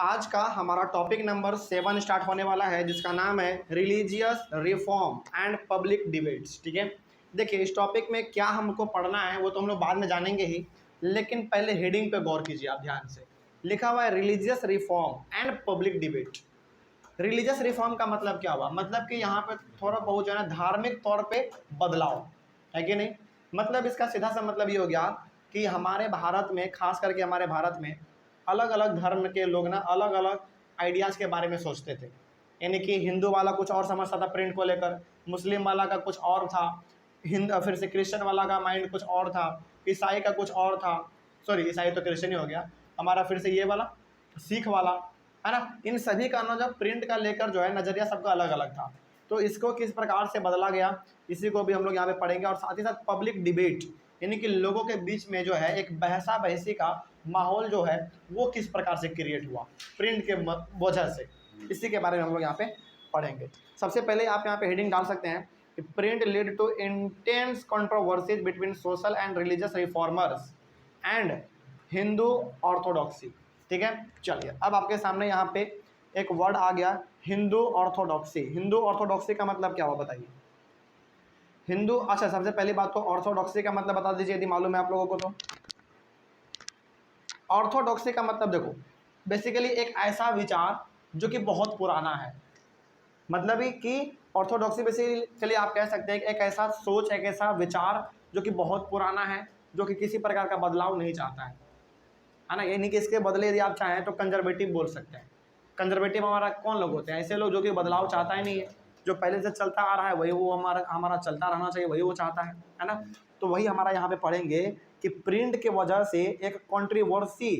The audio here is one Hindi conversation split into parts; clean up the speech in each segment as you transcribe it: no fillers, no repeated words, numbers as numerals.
आज का हमारा टॉपिक नंबर 7 स्टार्ट होने वाला है, जिसका नाम है religious reform and public debates. ठीक है, देखिए इस टॉपिक में क्या हमको पढ़ना है वो तो हम लोग बाद में जानेंगे ही, लेकिन पहले हेडिंग पे गौर कीजिए आप ध्यान से। लिखा हुआ है religious reform and public debate. Religious reform का मतलब क्या हुआ? मतलब कि यहाँ पे थोड़ा बहुत जो है ना धार्मिक तौर पे बदलाव है कि नहीं। मतलब इसका सीधा सा मतलब ये हो गया कि हमारे भारत में, खास करके हमारे भारत में अलग अलग धर्म के लोग ना अलग अलग आइडियाज़ के बारे में सोचते थे। यानी कि हिंदू वाला कुछ और समझता था प्रिंट को लेकर, मुस्लिम वाला का कुछ और था, फिर से क्रिश्चियन वाला का माइंड कुछ और था, ईसाई का कुछ और था। सॉरी, ईसाई तो क्रिश्चियन ही हो गया हमारा। फिर से ये वाला सिख वाला है ना। इन सभी का ना जो प्रिंट का लेकर जो है नज़रिया सबका अलग अलग था। तो इसको किस प्रकार से बदला गया, इसी को भी हम लोग यहाँ पे पढ़ेंगे। और साथ ही साथ पब्लिक डिबेट, यानी कि लोगों के बीच में जो है एक बहसा बहसी का माहौल जो है वो किस प्रकार से क्रिएट हुआ प्रिंट के वजह से, इसी के बारे में हम लोग यहाँ पे पढ़ेंगे। सबसे पहले आप यहाँ पे हेडिंग डाल सकते हैं कि print led to intense controversies between social and religious reformers and Hindu orthodoxy. ठीक है, चलिए अब आपके सामने यहाँ पे एक वर्ड आ गया, हिंदू ऑर्थोडॉक्सी। हिंदू ऑर्थोडॉक्सी का मतलब क्या हुआ बताइए? हिंदू, अच्छा सबसे पहली बात तो ऑर्थोडॉक्सी का मतलब बता दीजिए यदि मालूम है आप लोगों को तो। ऑर्थोडॉक्सी का मतलब देखो बेसिकली एक ऐसा विचार जो कि बहुत पुराना है। मतलब ही कि ऑर्थोडॉक्सी बेसिकली आप कह सकते हैं कि एक ऐसा सोच, एक ऐसा विचार जो कि बहुत पुराना है, जो कि किसी प्रकार का बदलाव नहीं चाहता है ना। यानी कि इसके बदले यदि आप चाहें तो कंजर्वेटिव बोल सकते हैं। कंजर्वेटिव हमारा कौन लोग होते हैं? ऐसे लोग जो कि बदलाव चाहता ही नहीं है, जो पहले से चलता आ रहा है वही वो हमारा हमारा चलता रहना चाहिए, वही वो चाहता है ना। तो वही हमारा यहाँ पे पढ़ेंगे कि प्रिंट के वजह से एक कंट्रोवर्सी,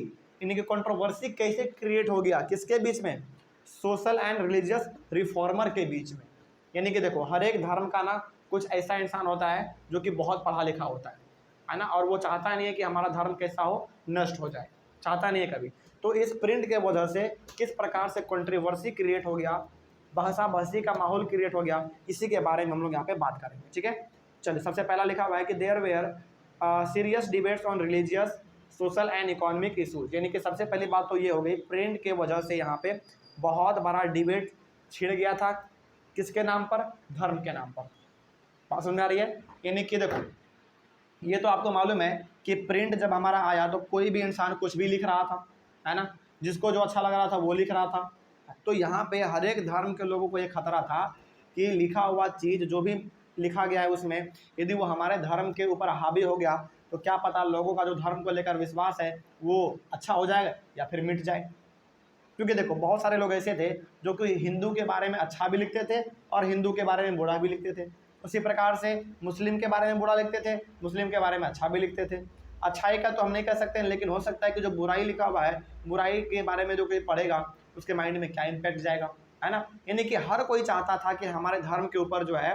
यानी कि कंट्रोवर्सी कैसे क्रिएट हो गया, किसके बीच में? सोशल एंड रिलीजियस रिफॉर्मर के बीच में। यानी कि देखो हर एक धर्म का ना कुछ ऐसा इंसान होता है जो कि बहुत पढ़ा लिखा होता है ना, और वो चाहता नहीं है कि हमारा धर्म कैसा हो, नष्ट हो जाए, चाहता नहीं है कभी। तो इस प्रिंट के वजह से किस प्रकार से कंट्रोवर्सी क्रिएट हो गया, बहसा बहसी का माहौल क्रिएट हो गया, इसी के बारे में हम लोग यहाँ पे बात करेंगे। ठीक है, चलिए सबसे पहला लिखा हुआ है कि there were serious debates on religious, social and economic issues. यानी कि सबसे पहली बात तो ये हो गई, प्रिंट के वजह से यहाँ पे बहुत बड़ा डिबेट छिड़ गया था। किसके नाम पर? धर्म के नाम पर। बात समझ में आ रही है? यानी कि देखो ये तो आपको मालूम है कि प्रिंट जब हमारा आया तो कोई भी इंसान कुछ भी लिख रहा था, है ना, जिसको जो अच्छा लग रहा था वो लिख रहा था। तो यहाँ पे हर एक धर्म के लोगों को ये खतरा था कि लिखा हुआ चीज़ जो भी लिखा गया है उसमें यदि वो हमारे धर्म के ऊपर हावी हो गया तो क्या पता लोगों का जो धर्म को लेकर विश्वास है वो अच्छा हो जाएगा या फिर मिट जाए। क्योंकि देखो बहुत सारे लोग ऐसे थे जो कि हिंदू के बारे में अच्छा भी लिखते थे और हिंदू के बारे में बुरा भी लिखते थे। उसी प्रकार से मुस्लिम के बारे में बुरा लिखते थे, मुस्लिम के बारे में अच्छा भी लिखते थे। अच्छाई का तो हम नहीं कह सकते हैं, लेकिन हो सकता है कि जो बुराई लिखा हुआ है, बुराई के बारे में जो कोई पढ़ेगा उसके माइंड में क्या इम्पैक्ट जाएगा, है ना। यानी कि हर कोई चाहता था कि हमारे धर्म के ऊपर जो है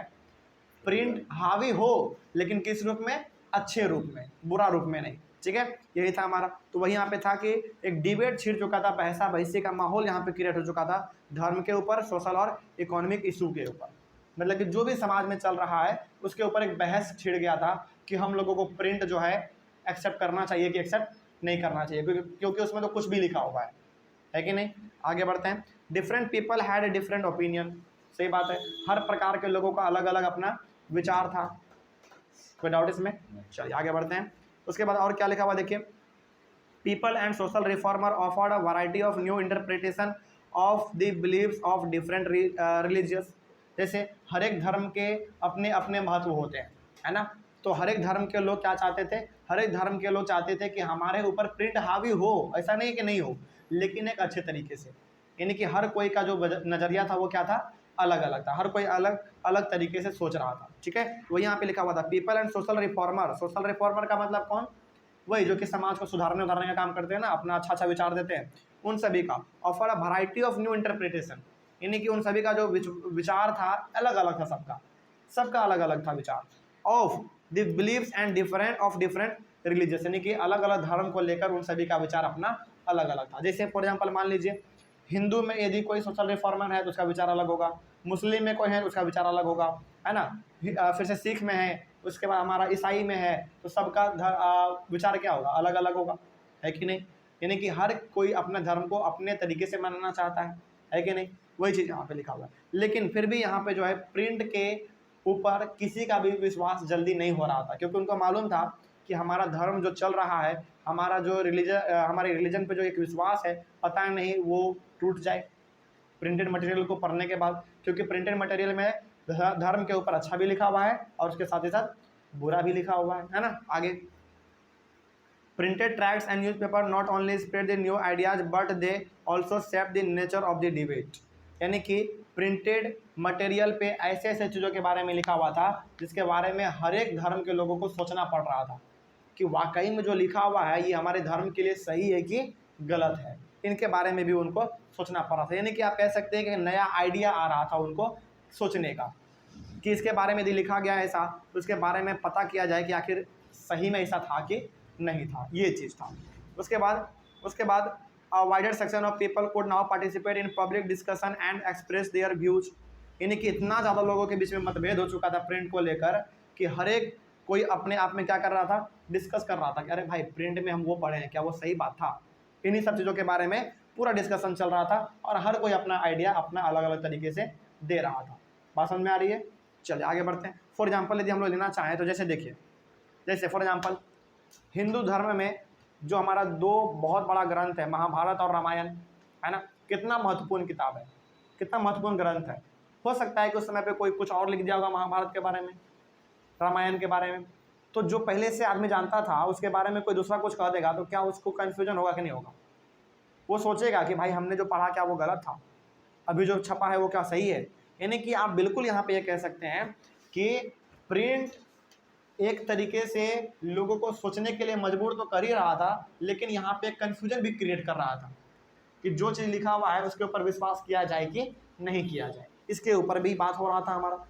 प्रिंट हावी हो, लेकिन किस रूप में? अच्छे रूप में, बुरा रूप में नहीं। ठीक है, यही था हमारा। तो वही यहाँ पे था कि एक डिबेट छिड़ चुका था, बहसा बहसी का माहौल यहाँ पे क्रिएट हो चुका था धर्म के ऊपर, सोशल और इकोनॉमिक इशू के ऊपर। मतलब कि जो भी समाज में चल रहा है उसके ऊपर एक बहस छिड़ गया था कि हम लोगों को प्रिंट जो है एक्सेप्ट करना चाहिए कि एक्सेप्ट नहीं करना चाहिए, क्योंकि उसमें तो कुछ भी लिखा हुआ है कि नहीं। आगे बढ़ते हैं। Different people had a different opinion. सही बात है, हर प्रकार के लोगों का अलग अलग अपना विचार था, कोई डाउट इसमें? चलिए आगे बढ़ते हैं। उसके बाद और क्या लिखा हुआ देखिए, people and social reformer offered a variety of new interpretation of the beliefs of different religious. जैसे हर एक धर्म के अपने अपने महत्व होते हैं, है ना। तो हर एक धर्म के लोग क्या चाहते थे? हर एक धर्म के लोग चाहते थे कि हमारे ऊपर प्रिंट हावी हो, ऐसा नहीं कि नहीं हो, लेकिन एक अच्छे तरीके से। यानी कि हर कोई का जो नज़रिया था वो क्या था? अलग अलग था, हर कोई अलग अलग तरीके से सोच रहा था। ठीक है, वो यहाँ पे लिखा हुआ था people and social reformer. Social reformer का मतलब कौन? वही जो कि समाज को सुधारने उधारने का काम करते हैं ना, अपना अच्छा अच्छा विचार देते हैं, उन सभी का। Offer a variety of new interpretation, यानी कि उन सभी का जो विचार था अलग अलग था, सबका सबका अलग अलग था विचार। Of the beliefs and different of different religious, यानी कि अलग अलग धर्म को लेकर उन सभी का विचार अपना अलग अलग था। जैसे फॉर एग्जाम्पल मान लीजिए हिंदू में यदि कोई सोशल रिफॉर्मर है तो उसका विचार अलग होगा, मुस्लिम में कोई है तो उसका विचार अलग होगा, है ना। फिर से सिख में है, उसके बाद हमारा ईसाई में है, तो सबका विचार क्या होगा? अलग अलग होगा, है कि नहीं। यानी कि हर कोई अपने धर्म को अपने तरीके से मनाना चाहता है कि नहीं, वही चीज़ यहाँ पे लिखा हुआ है। लेकिन फिर भी यहाँ पे जो है प्रिंट के ऊपर किसी का भी विश्वास जल्दी नहीं हो रहा था, क्योंकि उनको मालूम था कि हमारा धर्म जो चल रहा है, हमारा जो हमारे रिलीजन पे जो एक विश्वास है, पता नहीं वो टूट जाए प्रिंटेड मटेरियल को पढ़ने के बाद, क्योंकि प्रिंटेड मटेरियल में धर्म के ऊपर अच्छा भी लिखा हुआ है और उसके साथ ही साथ बुरा भी लिखा हुआ है ना। आगे, printed tracts and newspaper not only spread the new ideas but they also shape the nature of the debate. यानी कि प्रिंटेड मटेरियल पे ऐसे ऐसे चीज़ों के बारे में लिखा हुआ था जिसके बारे में हर एक धर्म के लोगों को सोचना पड़ रहा था कि वाकई में जो लिखा हुआ है ये हमारे धर्म के लिए सही है कि गलत है। इनके बारे में भी उनको सोचना पड़ रहा था। यानी कि आप कह सकते हैं कि नया आइडिया आ रहा था उनको सोचने का कि इसके बारे में यदि लिखा गया ऐसा तो उसके बारे में पता किया जाए कि आखिर सही में ऐसा था कि नहीं था, ये चीज़ था। उसके बाद a wider section of people could now participate in public discussion and express their views। यानी कि इतना ज़्यादा लोगों के बीच में मतभेद हो चुका था प्रिंट को लेकर कि हर एक कोई अपने आप में क्या कर रहा था, डिस्कस कर रहा था कि अरे भाई प्रिंट में हम वो पढ़े हैं, क्या वो सही बात था। इन्हीं सब चीज़ों के बारे में पूरा डिस्कशन चल रहा था और हर कोई अपना आइडिया अपना अलग अलग तरीके से दे रहा था। बात समझ में आ रही है? चलिए आगे बढ़ते हैं। फॉर एग्जाम्पल यदि हम लोग लेना चाहें तो जैसे देखिए, जैसे फॉर एग्जाम्पल हिंदू धर्म में जो हमारा दो बहुत बड़ा ग्रंथ है, महाभारत और रामायण, है ना, कितना महत्वपूर्ण किताब है, कितना महत्वपूर्ण ग्रंथ है। हो सकता है कि उस समय पे कोई कुछ और लिख दिया होगा महाभारत के बारे में, रामायण के बारे में, तो जो पहले से आदमी जानता था उसके बारे में कोई दूसरा कुछ कह देगा तो क्या उसको कन्फ्यूजन होगा कि नहीं होगा? वो सोचेगा कि भाई हमने जो पढ़ा क्या वो गलत था, अभी जो छपा है वो क्या सही है। यानी कि आप बिल्कुल यहाँ पे ये कह सकते हैं कि प्रिंट एक तरीके से लोगों को सोचने के लिए मजबूर तो कर ही रहा था, लेकिन यहाँ पे कन्फ्यूजन भी क्रिएट कर रहा था कि जो चीज़ लिखा हुआ है उसके ऊपर विश्वास किया जाए कि नहीं किया जाए, इसके ऊपर भी बात हो रहा था हमारा।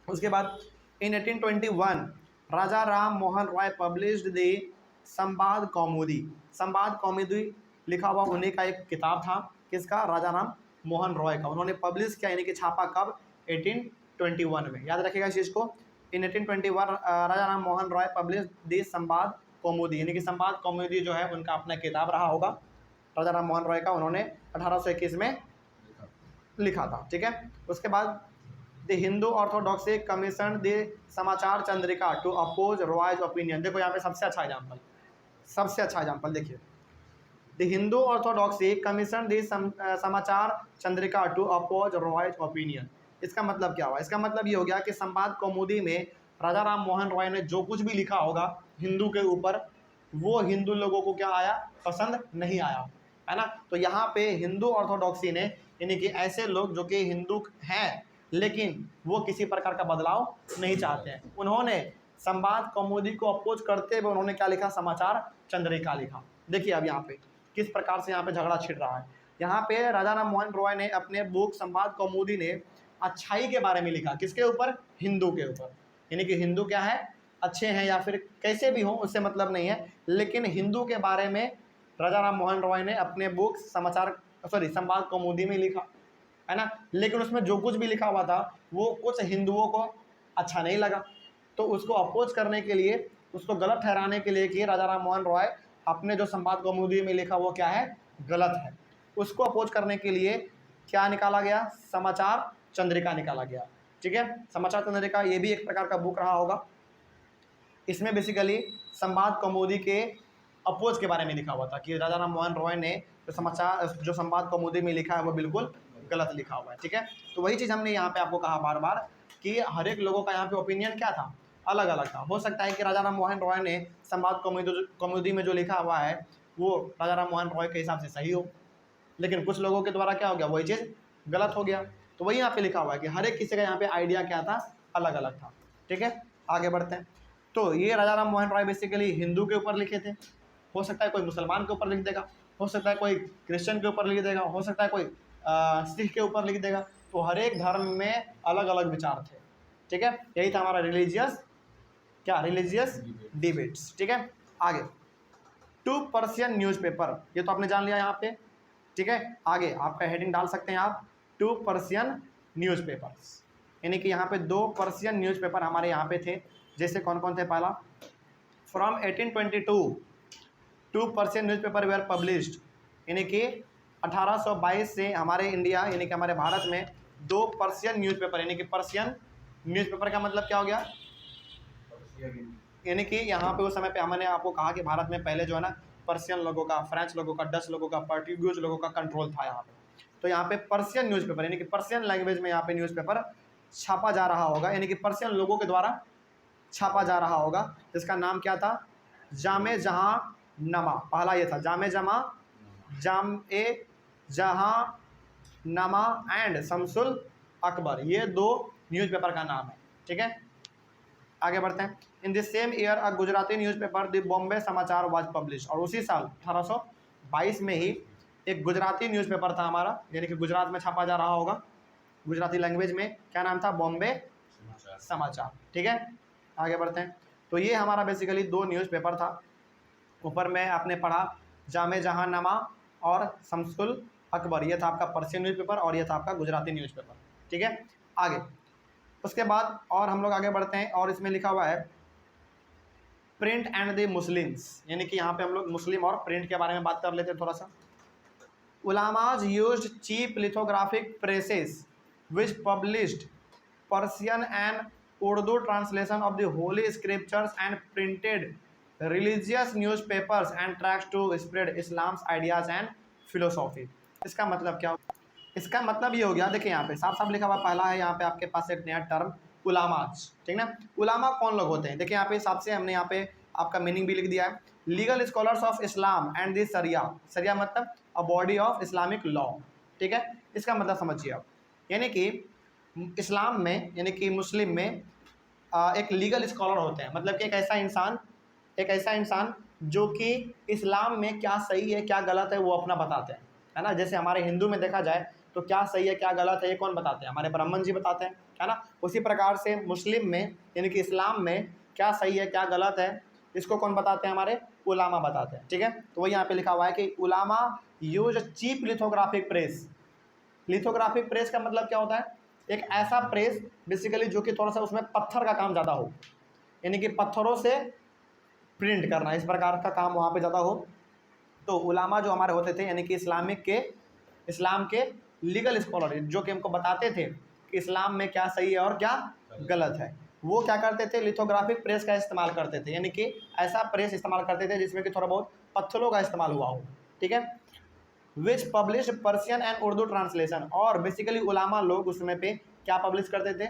उसके बाद इन 1821 राजा राम मोहन रॉय पब्लिश्ड द संवाद कौमुदी। संवाद कौमुदी लिखा हुआ उन्हीं का एक किताब था, किसका? राजा राम मोहन रॉय का। उन्होंने पब्लिश किया, यानी कि छापा कब? 1821 में। याद रखिएगा इस चीज़ को। इन 1821 राजा राम मोहन रॉय पब्लिश द संवाद कौमुदी, यानी कि संवाद कौमुदी जो है उनका अपना किताब रहा होगा राजा राम मोहन रॉय का, उन्होंने 1821 में लिखा था। ठीक है। उसके बाद the Hindu orthodoxy commission the समाचार चंद्रिका टू अपोज रॉयज ओपिनियन। देखो यहाँ पे सबसे अच्छा एग्जाम्पल देखिए, the Hindu orthodoxy commission the समाचार चंद्रिका टू अपोज रॉयज ओपिनियन। इसका मतलब क्या हुआ? इसका मतलब ये हो गया कि संवाद कौमुदी में राजा राम मोहन रॉय ने जो कुछ भी लिखा होगा हिंदू के ऊपर, वो हिंदू लोगों को क्या आया? पसंद नहीं आया, है ना। तो यहाँ पे हिंदू ऑर्थोडॉक्सी ने, यानी कि ऐसे लोग जो कि हिंदू हैं लेकिन वो किसी प्रकार का बदलाव नहीं चाहते हैं, उन्होंने संवाद कौमुदी को अपोज करते हुए उन्होंने क्या लिखा? समाचार चंद्रिका लिखा। देखिए अब यहाँ पे किस प्रकार से यहाँ पे झगड़ा छिड़ रहा है। यहाँ पे राजा राम मोहन रॉय ने अपने बुक संवाद कौमुदी ने अच्छाई के बारे में लिखा, किसके ऊपर? हिंदू के ऊपर। यानी कि हिंदू क्या है? अच्छे हैं या फिर कैसे भी हो, उससे मतलब नहीं है, लेकिन हिंदू के बारे में राजा राम मोहन रॉय ने अपने बुक संवाद कौमुदी में लिखा, है ना। लेकिन उसमें जो कुछ भी लिखा हुआ था वो कुछ हिंदुओं को अच्छा नहीं लगा, तो उसको अपोज करने के लिए, उसको गलत ठहराने के लिए कि राजा राम मोहन रॉय अपने जो संवाद कौमुदी में लिखा वो क्या है? गलत है। उसको अपोज करने के लिए क्या निकाला गया? समाचार चंद्रिका निकाला गया। ठीक है। समाचार चंद्रिका ये भी एक प्रकार का बुक रहा होगा। इसमें बेसिकली संवाद कौमुदी के अपोज के बारे में लिखा हुआ था कि राजा राम मोहन रॉय ने जो संवाद कौमुदी में लिखा है वो बिल्कुल गलत लिखा हुआ है। ठीक है। तो वही चीज़ हमने यहाँ पे आपको कहा बार बार कि हर एक लोगों का यहाँ पे ओपिनियन क्या था? अलग अलग था। हो सकता है कि राजा राम मोहन रॉय ने संवाद कौमुदी में जो लिखा हुआ है वो राजा राम मोहन रॉय के हिसाब से सही हो, लेकिन कुछ लोगों के द्वारा क्या हो गया? वही चीज़ गलत हो गया। तो वही यहाँ पे लिखा हुआ है कि हर एक किसी का यहाँ पे आइडिया क्या था? अलग अलग था। ठीक है। आगे बढ़ते हैं। तो ये राजा राम मोहन रॉय बेसिकली हिंदू के ऊपर लिखे थे, हो सकता है कोई मुसलमान के ऊपर लिख देगा, हो सकता है कोई क्रिश्चियन के ऊपर लिख देगा, हो सकता है कोई सिख के ऊपर लिख देगा। तो हर एक धर्म में अलग अलग विचार थे। ठीक है। यही था हमारा रिलीजियस डिबेट्स। ठीक है। आगे 2 पर्शियन न्यूज़पेपर, ये तो आपने जान लिया यहाँ पे। ठीक है। आगे आपका हेडिंग डाल सकते हैं आप 2 पर्शियन न्यूज़पेपर्स, यानी कि यहाँ पे 2 पर्शियन न्यूज़पेपर हमारे यहाँ पे थे। जैसे कौन कौन थे? पहला from 1822 2 Persian newspaper were published, यानी कि 1822 से हमारे इंडिया यानी कि हमारे भारत में 2 पर्शियन न्यूज़पेपर, यानी कि पर्शियन न्यूज़पेपर का मतलब क्या हो गया, यानी कि यहाँ पे उस समय पे हमने आपको कहा कि भारत में पहले जो है ना पर्शियन लोगों का, फ्रेंच लोगों का, डच लोगों का, पोर्टुगीज लोगों का कंट्रोल था यहाँ पे। तो यहाँ पे पर्शियन न्यूज़पेपर यानी कि पर्शियन लैंग्वेज में यहाँ पे न्यूज़पेपर छापा जा रहा होगा, यानी कि पर्शियन लोगों के द्वारा छापा जा रहा होगा, जिसका नाम क्या था, जामे जहाँ नमा। पहला ये था जामे जहाँ नमा एंड शमसुल अकबर, ये 2 न्यूज़पेपर का नाम है। ठीक है, आगे बढ़ते हैं। In this same year a Gujarati newspaper the Bombay समाचार वाज पब्लिश, और उसी साल 1822 में ही एक गुजराती न्यूज़पेपर था हमारा, यानी कि गुजरात में छापा जा रहा होगा, गुजराती लैंग्वेज में, क्या नाम था, बॉम्बे समाचार। ठीक है, आगे बढ़ते हैं। तो ये हमारा बेसिकली 2 न्यूज़पेपर था। ऊपर में आपने पढ़ा जामे जहाँ नमा और शमसुल अकबर, ये था आपका पर्शियन न्यूज़पेपर और ये था आपका गुजराती न्यूज़पेपर। ठीक है, आगे उसके बाद और हम लोग आगे बढ़ते हैं, और इसमें लिखा हुआ है प्रिंट एंड द मुस्लिम्स, यानी कि यहाँ पे हम लोग मुस्लिम और प्रिंट के बारे में बात कर लेते हैं थोड़ा सा। Ulamas used cheap lithographic presses which published Persian and Urdu translation of the holy scriptures and printed religious newspapers and tracts to spread Islam's ideas and philosophy। इसका मतलब क्या, इसका मतलब ये हो गया, देखिए यहाँ पे साफ साफ लिखा हुआ, पहला है यहाँ पे आपके पास एक नया टर्म उलामाज। ठीक ना, उलामा कौन लोग होते हैं, देखिए यहाँ पे हिसाब से हमने यहाँ पे आपका मीनिंग भी लिख दिया है, legal scholars of Islam and the सरिया। सरिया मतलब a body of Islamic law. ठीक है, इसका मतलब समझिए आप, यानी कि इस्लाम में यानी कि मुस्लिम में एक लीगल स्कॉलर होते हैं, मतलब कि एक ऐसा इंसान जो कि इस्लाम में क्या सही है क्या गलत है वो अपना बताते हैं, है ना। जैसे हमारे हिंदू में देखा जाए तो क्या सही है क्या गलत है ये कौन बताते हैं, हमारे ब्राह्मण जी बताते हैं, है ना। उसी प्रकार से मुस्लिम में यानी कि इस्लाम में क्या सही है क्या गलत है इसको कौन बताते हैं, हमारे उलामा बताते हैं। ठीक है, तो वही यहाँ पे लिखा हुआ है कि ulama use cheap lithographic press. Lithographic press का मतलब क्या होता है, एक ऐसा प्रेस बेसिकली जो कि थोड़ा सा उसमें पत्थर का काम ज़्यादा हो, यानी कि पत्थरों से प्रिंट करना, इस प्रकार का काम वहाँ पे ज़्यादा हो। तो उलामा जो हमारे होते थे यानी कि इस्लाम के लीगल स्कॉलर जो कि हमको बताते थे कि इस्लाम में क्या सही है और क्या गलत है, वो क्या करते थे, लिथोग्राफिक प्रेस का इस्तेमाल करते थे, यानी कि ऐसा प्रेस इस्तेमाल करते थे जिसमें कि थोड़ा बहुत पत्थरों का इस्तेमाल हुआ हो। ठीक है, which publish Persian and Urdu translation, और बेसिकली उलामा लोग उस समय पे क्या पब्लिश करते थे,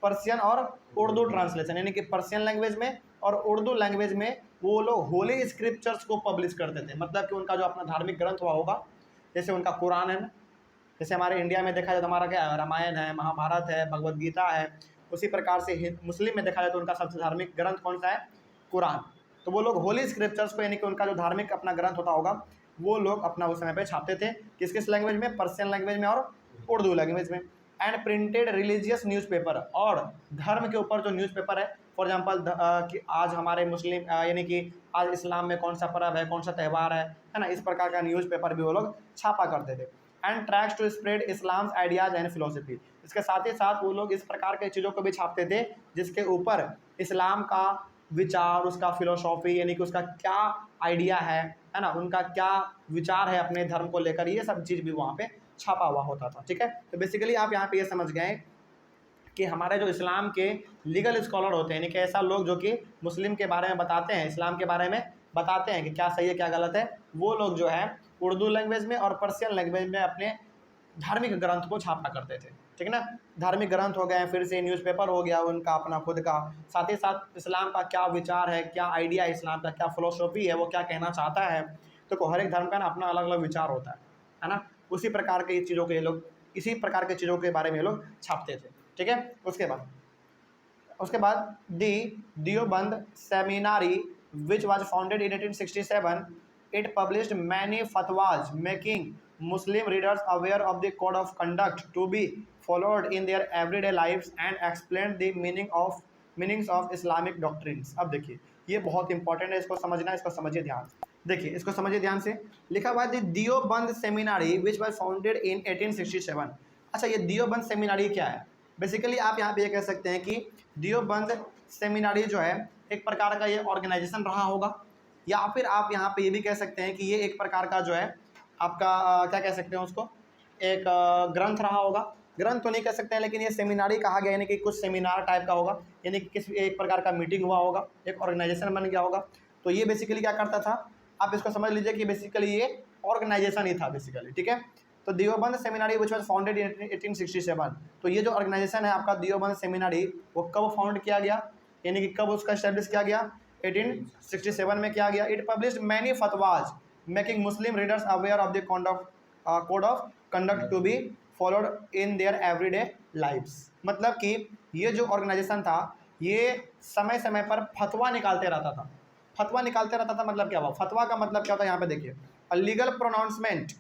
पर्शियन और उर्दू ट्रांसलेशन, यानी कि पर्शियन लैंग्वेज में और उर्दू लैंग्वेज में वो लोग होली स्क्रिप्चर्स को पब्लिश करते थे, मतलब कि उनका जो अपना धार्मिक ग्रंथ हुआ होगा, जैसे उनका कुरान है ना, जैसे हमारे इंडिया में देखा जाए तो हमारा क्या है, रामायण है, महाभारत है, भगवद गीता है, उसी प्रकार से मुस्लिम में देखा जाए तो उनका सबसे धार्मिक ग्रंथ कौन सा है, कुरान। तो वो लोग होली स्क्रिप्चर्स को यानी कि उनका जो धार्मिक अपना ग्रंथ होता होगा वो लोग अपना उस समय पे छापते थे, किस किस लैंग्वेज में, पर्शियन लैंग्वेज में और उर्दू लैंग्वेज में। एंड प्रिंटेड रिलीजियस न्यूज़पेपर, और धर्म के ऊपर जो न्यूज़पेपर है, फॉर एग्जांपल कि आज हमारे मुस्लिम यानी कि आज इस्लाम में कौन सा पर्व है, कौन सा त्यौहार है ना, इस प्रकार का न्यूज़पेपर भी वो लोग छापा करते थे। And tracts to spread Islam's ideas and philosophy, इसके साथ ही साथ वो लोग इस प्रकार के चीज़ों को भी छापते थे जिसके ऊपर इस्लाम का विचार, उसका फिलोसॉफी यानी कि उसका क्या आइडिया है ना, उनका क्या विचार है अपने धर्म को लेकर, ये सब चीज़ भी वहाँ पे छापा हुआ होता था। ठीक है, तो बेसिकली आप यहाँ पे ये समझ गए कि हमारे जो इस्लाम के लीगल स्कॉलर होते हैं, यानी कि ऐसा लोग जो कि मुस्लिम के बारे में बताते हैं, इस्लाम के बारे में बताते हैं कि क्या सही है क्या गलत है, वो लोग जो है उर्दू लैंग्वेज में और पर्शियन लैंग्वेज में अपने धार्मिक ग्रंथ को छापा करते थे। ठीक है ना, धार्मिक ग्रंथ हो गए, फिर से न्यूज़पेपर हो गया उनका अपना खुद का, साथ ही साथ इस्लाम का क्या विचार है, क्या आइडिया है इस्लाम का, क्या फिलोसॉफी है, वो क्या कहना चाहता है। तो हर एक धर्म का ना अपना अलग अलग विचार होता है ना, उसी प्रकार के चीज़ों के लोग इसी प्रकार के चीज़ों के बारे में लोग छापते थे। ठीक है, उसके बाद Deoband seminary which was founded in 1867, it published many fatwas making Muslim readers aware of the code of conduct to be followed in their everyday lives and explained the meanings of Islamic doctrines। अब देखिए ये बहुत इंपॉर्टेंट है, इसको समझना, इसको समझिए ध्यान से, देखिए इसको समझिए ध्यान से, लिखा हुआ है Deoband seminary which was founded in 1867। अच्छा, ये दियोबंद सेमिनारी क्या है, बेसिकली आप यहाँ पे ये कह सकते हैं कि दियोबंद सेमिनारी जो है एक प्रकार का ये ऑर्गेनाइजेशन रहा होगा, या फिर आप यहाँ पे ये भी कह सकते हैं कि ये एक प्रकार का जो है आपका क्या कह सकते हैं उसको, एक ग्रंथ रहा होगा। ग्रंथ तो नहीं कह सकते हैं, लेकिन ये सेमिनारी कहा गया, यानी कि कुछ सेमिनार टाइप का होगा, यानी कि किसी एक प्रकार का मीटिंग हुआ होगा, एक ऑर्गेनाइजेशन बन गया होगा। तो ये बेसिकली क्या करता था, आप इसको समझ लीजिए कि बेसिकली ये ऑर्गेनाइजेशन ही था बेसिकली, ठीक है। तो Deoband seminary which was founded in 1867। तो ये जो ऑर्गेनाइजेशन है आपका देवबंद सेमिनारी, वो कब फाउंड किया गया, यानी कि कब उसका एस्टेब्लिश किया गया, 1867 में किया गया। It published many fatwas making Muslim readers aware of the code of conduct to be followed in their everyday lifes. मतलब कि ये जो ऑर्गेनाइजेशन था ये समय समय पर फतवा निकालते रहता था। फतवा निकालते रहता था मतलब क्या हुआ, फतवा का मतलब क्या होता है, यहाँ पे देखिए, a legal pronouncement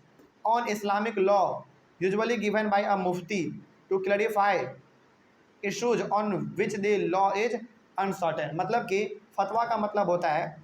on Islamic law usually given by a mufti to clarify issues on which the law is uncertain. मतलब कि फतवा का मतलब होता है,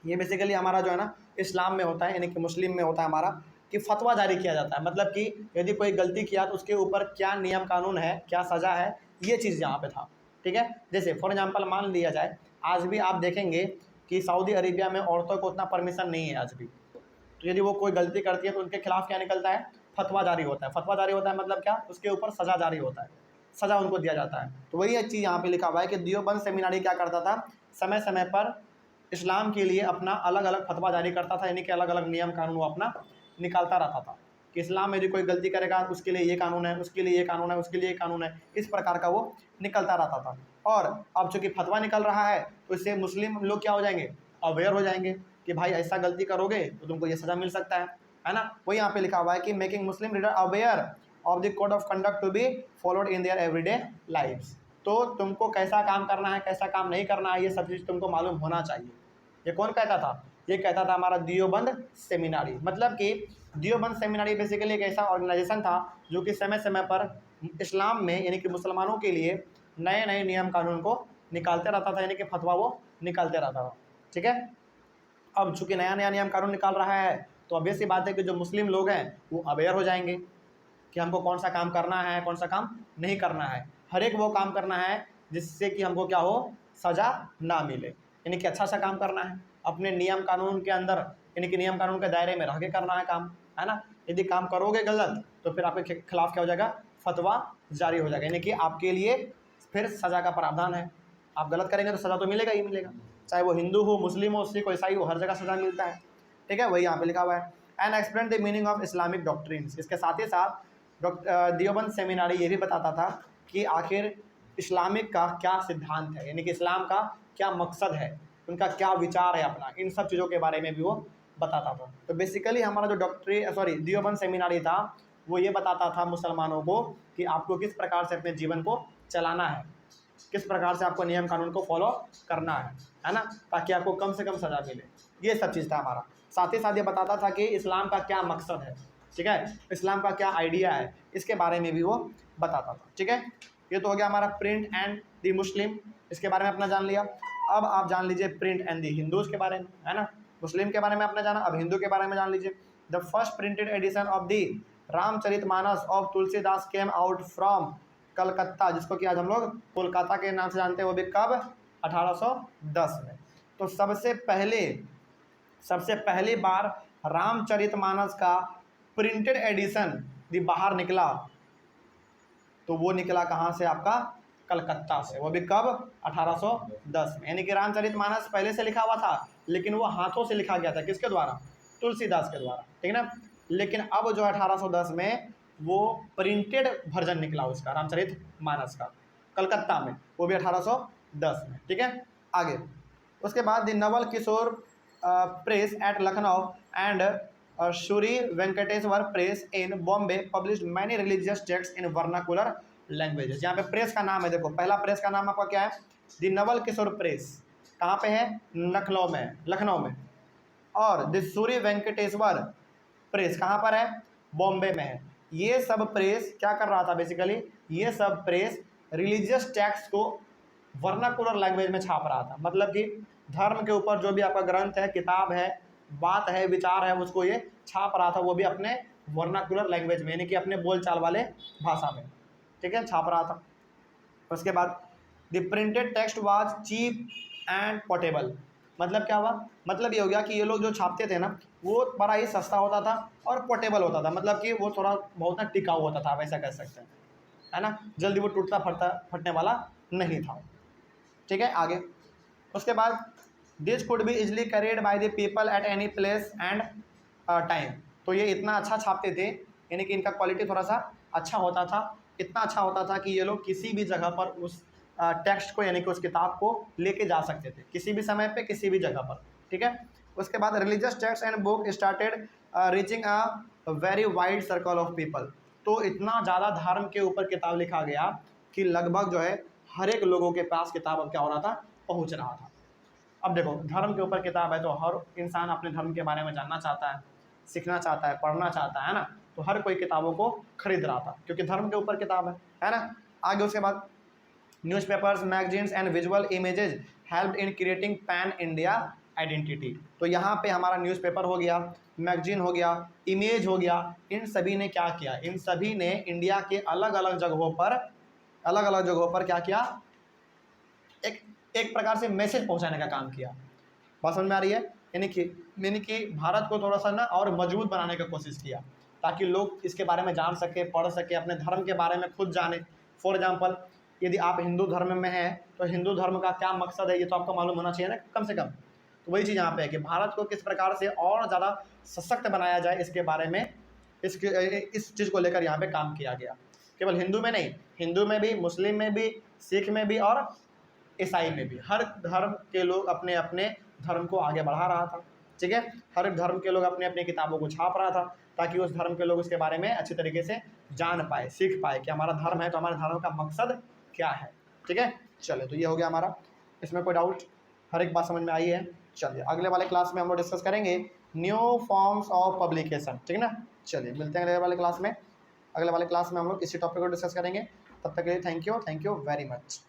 ये बेसिकली हमारा जो है ना इस्लाम में होता है, यानी कि मुस्लिम में होता है हमारा, कि फतवा जारी किया जाता है। मतलब कि यदि कोई गलती किया तो उसके ऊपर क्या नियम कानून है, क्या सज़ा है, ये चीज़ यहाँ पे था, ठीक है। जैसे फॉर एग्जांपल मान लिया जाए, आज भी आप देखेंगे कि सऊदी अरेबिया में औरतों को उतना परमिशन नहीं है आज भी। तो यदि वो कोई गलती करती है तो उनके खिलाफ क्या निकलता है, फतवा जारी होता है। फतवा जारी होता है मतलब क्या, उसके ऊपर सज़ा जारी होता है, सज़ा उनको दिया जाता है। तो वही एक चीज़ यहाँ पे लिखा हुआ है कि देवबंद सेमिनारी क्या करता था, समय समय पर इस्लाम के लिए अपना अलग अलग फतवा जारी करता था, यानी कि अलग अलग नियम कानून वो अपना निकालता रहता था कि इस्लाम में यदि कोई गलती करेगा उसके लिए ये कानून है, उसके लिए ये कानून है, उसके लिए ये कानून है, इस प्रकार का वो निकलता रहता था। और अब चूंकि फतवा निकल रहा है तो इससे मुस्लिम लोग क्या हो जाएंगे, अवेयर हो जाएंगे कि भाई ऐसा गलती करोगे तो तुमको ये सज़ा मिल सकता है ना। वही यहाँ पे लिखा हुआ है कि making Muslim reader aware of the code of conduct to be followed in their everyday lifes. तो तुमको कैसा काम करना है, कैसा काम नहीं करना है, ये सब चीज़ तुमको मालूम होना चाहिए। ये कौन कहता था, ये कहता था हमारा देवबंद सेमिनारी। मतलब कि देवबंद सेमिनारी बेसिकली एक ऐसा ऑर्गेनाइजेशन था जो कि समय समय पर इस्लाम में यानी कि मुसलमानों के लिए नए नए नियम कानून को निकालते रहता था, यानी कि फतवा वो निकालते रहता था, ठीक है। अब चूंकि नया नया नियम कानून निकाल रहा है तो ऑब्वियस सी बात है कि जो मुस्लिम लोग हैं वो अवेयर हो जाएंगे कि हमको कौन सा काम करना है, कौन सा काम नहीं करना है। हर एक वो काम करना है जिससे कि हमको क्या हो, सज़ा ना मिले, यानी कि अच्छा सा काम करना है, अपने नियम कानून के अंदर, यानी कि नियम कानून के दायरे में रह के करना है काम, है ना। यदि काम करोगे गलत तो फिर आपके खिलाफ क्या हो जाएगा, फतवा जारी हो जाएगा, यानी कि आपके लिए फिर सज़ा का प्रावधान है। आप गलत करेंगे तो सज़ा तो मिलेगा ही मिलेगा, चाहे वो हिंदू हो, मुस्लिम हो, सिख हो, ईसाई हो, हर जगह सज़ा मिलता है, ठीक है। वही यहाँ पे लिखा हुआ है। And explain the meaning of Islamic doctrines. इसके साथ ही साथ देवबंद सेमिनारी ये भी बताता था कि आखिर इस्लामिक का क्या सिद्धांत है, यानी कि इस्लाम का क्या मकसद है, उनका क्या विचार है अपना, इन सब चीज़ों के बारे में भी वो बताता था। तो बेसिकली हमारा जो देवबंद सेमिनारी था वो ये बताता था मुसलमानों को कि आपको किस प्रकार से अपने जीवन को चलाना है, किस प्रकार से आपको नियम कानून को फॉलो करना है ना, ताकि आपको कम से कम सज़ा मिले। ये सब चीज़ था हमारा। साथ ही साथ ये बताता था कि इस्लाम का क्या मकसद है, ठीक है, इस्लाम का क्या आइडिया है, इसके बारे में भी वो बताता था, ठीक है। ये तो हो गया हमारा प्रिंट एंड दी मुस्लिम, इसके बारे में अपना जान लिया। अब आप जान लीजिए प्रिंट एंड दी हिंदूज़ के बारे में, है ना। मुस्लिम के बारे में आपने जाना, अब हिंदू के बारे में जान लीजिए। The first printed edition of the Ramcharitmanas of Tulsidas came out from Calcutta, जिसको कि आज हम लोग कोलकाता के नाम से जानते हैं, वो भी कब, 1810 में। तो सबसे पहली बार रामचरितमानस का प्रिंटेड एडिशन भी बाहर निकला, तो वो निकला कहाँ से, आपका कलकत्ता से, वो भी कब, 1810 में। यानी कि रामचरितमानस पहले से लिखा हुआ था लेकिन वो हाथों से लिखा गया था, किसके द्वारा, तुलसीदास के द्वारा, ठीक है ना। लेकिन अब जो 1810 में वो प्रिंटेड वर्जन निकला उसका, रामचरितमानस का, कलकत्ता में, वो भी 1810 में, ठीक है। आगे उसके बाद the Naval Kishore press at Lucknow and Shuri Venkateswar Press in Bombay published many religious texts in vernacular languages। यहाँ पे प्रेस का नाम है, देखो पहला प्रेस का नाम आपका क्या है, दी नवल किशोर प्रेस, कहाँ पे है, लखनऊ में। और दी सूरी वेंकटेश्वर प्रेस कहाँ पर है, बॉम्बे में है। ये सब प्रेस क्या कर रहा था बेसिकली, ये सब प्रेस रिलीजियस टेक्स्ट को वर्नाकुलर लैंग्वेज में छाप रहा था। मतलब कि धर्म के ऊपर जो भी आपका ग्रंथ है, किताब है, बात है, विचार है, उसको ये छाप रहा था, वो भी अपने वर्नाकुलर लैंग्वेज में, यानी कि अपने बोलचाल वाले भाषा में, ठीक है, छाप रहा था। उसके बाद the printed text was cheap and portable. मतलब क्या हुआ, मतलब ये हो गया कि ये लोग जो छापते थे ना वो बड़ा ही सस्ता होता था और पोर्टेबल होता था, मतलब कि वो थोड़ा बहुत ना टिकाऊ होता था, वैसा कह सकते हैं, है ना, जल्दी वो टूटता फटने वाला नहीं था। ठीक है, आगे उसके बाद this could be easily carried by the people at any place and time. तो ये इतना अच्छा छापते थे, यानी कि इनका क्वालिटी थोड़ा सा अच्छा होता था, इतना अच्छा होता था कि ये लोग किसी भी जगह पर उस टेक्स्ट को यानी कि उस किताब को लेके जा सकते थे, किसी भी समय पे किसी भी जगह पर। ठीक है, उसके बाद religious text and book started reaching a very wide circle of people. तो इतना ज़्यादा धर्म के ऊपर किताब लिखा गया कि लगभग जो है हर एक लोगों के पास किताब अब क्या हो रहा था, पहुँच रहा था। अब देखो धर्म के ऊपर किताब है तो हर इंसान अपने धर्म के बारे में जानना चाहता है, सीखना चाहता है, पढ़ना चाहता है ना, तो हर कोई किताबों को खरीद रहा था क्योंकि धर्म के ऊपर किताब है ना। आगे उसके बाद newspapers, magazines and visual images helped in creating pan India identity. तो यहाँ पे हमारा न्यूज़पेपर हो गया, मैगजीन हो गया, इमेज हो गया, इन सभी ने क्या किया, इन सभी ने इंडिया के अलग अलग जगहों पर क्या किया, एक एक प्रकार से मैसेज पहुंचाने का काम किया। बात समझ में आ रही है, यानी कि भारत को थोड़ा सा ना और मजबूत बनाने का कोशिश किया ताकि लोग इसके बारे में जान सके, पढ़ सके, अपने धर्म के बारे में खुद जाने। फॉर एग्जांपल यदि आप हिंदू धर्म में हैं तो हिंदू धर्म का क्या मकसद है ये तो आपको मालूम होना चाहिए ना कम से कम। तो वही चीज़ यहाँ पे है कि भारत को किस प्रकार से और ज़्यादा सशक्त बनाया जाए इसके बारे में, इस चीज़ को लेकर यहाँ पे काम किया गया। केवल हिंदू में नहीं, हिंदू में भी, मुस्लिम में भी, सिख में भी और ईसाई में भी, हर धर्म के लोग अपने अपने धर्म को आगे बढ़ा रहा था। ठीक है, हर धर्म के लोग अपने अपने किताबों को छाप रहा था ताकि उस धर्म के लोग उसके बारे में अच्छी तरीके से जान पाए, सीख पाए कि हमारा धर्म है तो हमारे धर्म का मकसद क्या है। ठीक है, चलिए तो ये हो गया हमारा, इसमें कोई डाउट, हर एक बात समझ में आई है। चलिए अगले वाले क्लास में हम लोग डिस्कस करेंगे न्यू फॉर्म्स ऑफ पब्लिकेशन। ठीक है ना, चलिए मिलते हैं अगले वाले क्लास में। अगले वाले क्लास में हम लोग इसी टॉपिक को डिस्कस करेंगे। तब तक के लिए थैंक यू वेरी मच।